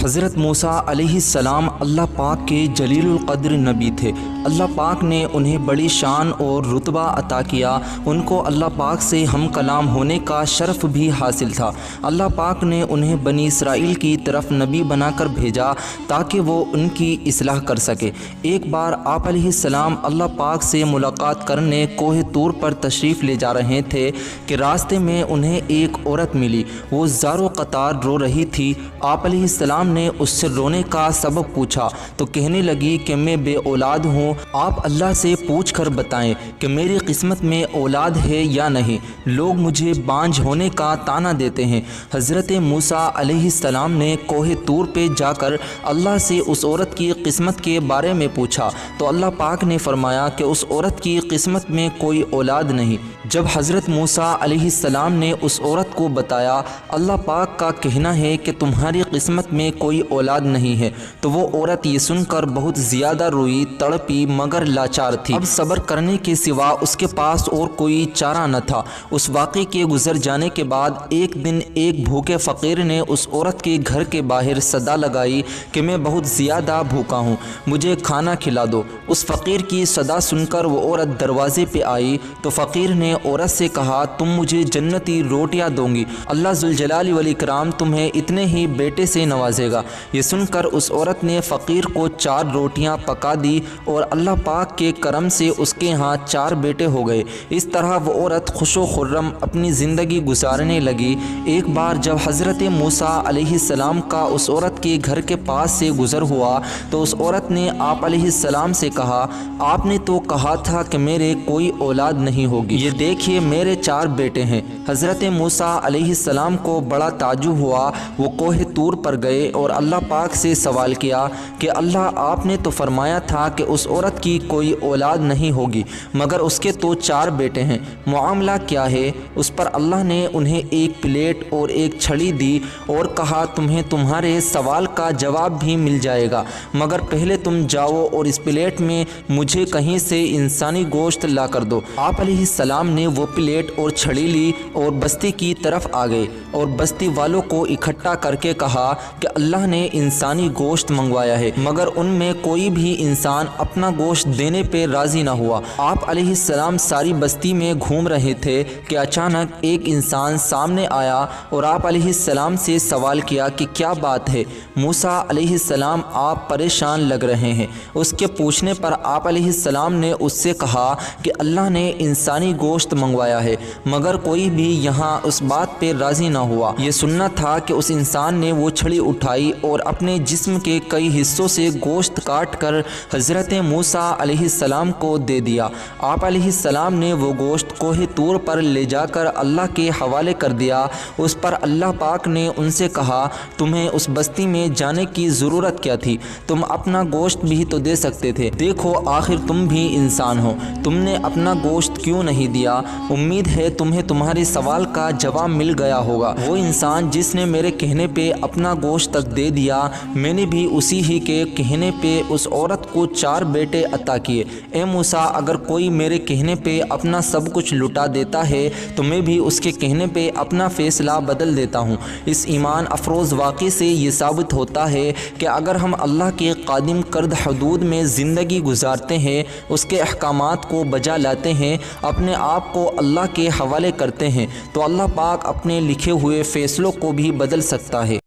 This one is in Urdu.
حضرت موسیٰ علیہ السلام اللہ پاک کے جلیل القدر نبی تھے۔ اللہ پاک نے انہیں بڑی شان اور رتبہ عطا کیا۔ ان کو اللہ پاک سے ہم کلام ہونے کا شرف بھی حاصل تھا۔ اللہ پاک نے انہیں بنی اسرائیل کی طرف نبی بنا کر بھیجا تاکہ وہ ان کی اصلاح کر سکے۔ ایک بار آپ علیہ السلام اللہ پاک سے ملاقات کرنے کوہ طور پر تشریف لے جا رہے تھے کہ راستے میں انہیں ایک عورت ملی۔ وہ زارو قطار رو رہی تھی۔ آپ علیہ السلام نے اس سے رونے کا سبب پوچھا تو کہنے لگی کہ میں بے اولاد ہوں، آپ اللہ سے پوچھ کر بتائیں کہ میری قسمت میں اولاد ہے یا نہیں، لوگ مجھے بانجھ ہونے کا طعنہ دیتے ہیں۔ حضرت موسیٰ علیہ السلام نے کوہ طور پہ جا کر اللہ سے اس عورت کی قسمت کے بارے میں پوچھا تو اللہ پاک نے فرمایا کہ اس عورت کی قسمت میں کوئی اولاد نہیں۔ جب حضرت موسیٰ علیہ السلام نے اس عورت کو بتایا اللہ پاک کا کہنا ہے کہ تمہاری قسمت میں کوئی اولاد نہیں ہے، تو وہ عورت یہ سن کر بہت زیادہ روئی، تڑپی مگر لاچار تھی۔ اب صبر کرنے کے سوا اس کے پاس اور کوئی چارہ نہ تھا۔ اس واقعے کے گزر جانے کے بعد ایک دن ایک بھوکے فقیر نے اس عورت کے گھر کے باہر صدا لگائی کہ میں بہت زیادہ بھوکا ہوں، مجھے کھانا کھلا دو۔ اس فقیر کی صدا سن کر وہ عورت دروازے پہ آئی تو فقیر نے عورت سے کہا تم مجھے جنتی روٹیاں دو گی، اللہ ذوالجلال والاکرام تمہیں اتنے ہی بیٹے سے نوازے گا۔ یہ سن کر اس عورت نے فقیر کو 4 روٹیاں پکا دی اور اللہ پاک کے کرم سے اس کے ہاں 4 بیٹے ہو گئے۔ اس طرح وہ عورت خوش و خرم اپنی زندگی گزارنے لگی۔ ایک بار جب حضرت موسیٰ علیہ السلام کا اس عورت کے گھر کے پاس سے گزر ہوا تو اس عورت نے آپ علیہ السلام سے کہا آپ نے تو کہا تھا کہ میرے کوئی اولاد نہیں ہوگی، یہ دیکھیے میرے 4 بیٹے ہیں۔ حضرت موسیٰ علیہ السلام کو بڑا تعجب ہوا۔ وہ کوہ طور پر گئے اور اللہ پاک سے سوال کیا کہ اللہ آپ نے تو فرمایا تھا کہ اس عورت کی کوئی اولاد نہیں ہوگی مگر اس کے تو 4 بیٹے ہیں، معاملہ کیا ہے؟ اس پر اللہ نے انہیں ایک پلیٹ اور ایک چھڑی دی اور کہا تمہیں تمہارے سوال کا جواب بھی مل جائے گا، مگر پہلے تم جاؤ اور اس پلیٹ میں مجھے کہیں سے انسانی گوشت لا کر دو۔ آپ علیہ السلام نے وہ پلیٹ اور چھڑی لی اور بستی کی طرف آ گئے اور بستی والوں کو اکٹھا کر کے کہا کہ اللہ نے انسانی گوشت منگوایا ہے، مگر ان میں کوئی بھی انسان اپنا گوشت دینے پہ راضی نہ ہوا۔ آپ علیہ السلام ساری بستی میں گھوم رہے تھے کہ اچانک ایک انسان سامنے آیا اور آپ علیہ السلام سے سوال کیا کہ کیا بات ہے؟ موسیٰ علیہ السلام آپ پریشان لگ رہے ہیں۔ اس کے پوچھنے پر آپ علیہ السلام نے اس سے کہا کہ اللہ نے انسانی گوشت منگوایا ہے مگر کوئی بھی یہاں اس بات پہ راضی نہ ہوا۔ یہ سننا تھا کہ اس انسان نے وہ چھڑی اٹھائی اور اپنے جسم کے کئی حصوں سے گوشت کاٹ کر حضرت موسیٰ علیہ السلام کو دے دیا۔ آپ علیہ السلام نے وہ گوشت کوہ طور پر لے جا کر اللہ کے حوالے کر دیا۔ اس پر اللہ پاک نے ان سے کہا تمہیں اس بستی میں جانے کی ضرورت کیا تھی؟ تم اپنا گوشت بھی تو دے سکتے تھے، دیکھو آخر تم بھی انسان ہو، تم نے اپنا گوشت کیوں نہیں دیا؟ امید ہے تمہیں تمہارے سوال کا جواب مل گیا ہوگا۔ وہ انسان جس نے میرے کہنے پہ اپنا گوشت تک دے دیا، میں نے بھی اسی ہی کے کہنے پہ اس عورت کو 4 بیٹے عطا کیے۔ اے موسیٰ اگر کوئی میرے کہنے پہ اپنا سب کچھ لٹا دیتا ہے تو میں بھی اس کے کہنے پہ اپنا فیصلہ بدل دیتا ہوں۔ اس ایمان افروز واقعے سے یہ ثابت ہوتا ہے کہ اگر ہم اللہ کے قادم کرد حدود میں زندگی گزارتے ہیں، اس کے احکامات کو بجا لاتے ہیں، اپنے آپ کو اللہ کے حوالے کرتے ہیں، تو اللہ پاک اپنے لکھے ہوئے فیصلوں کو بھی بدل سکتا ہے۔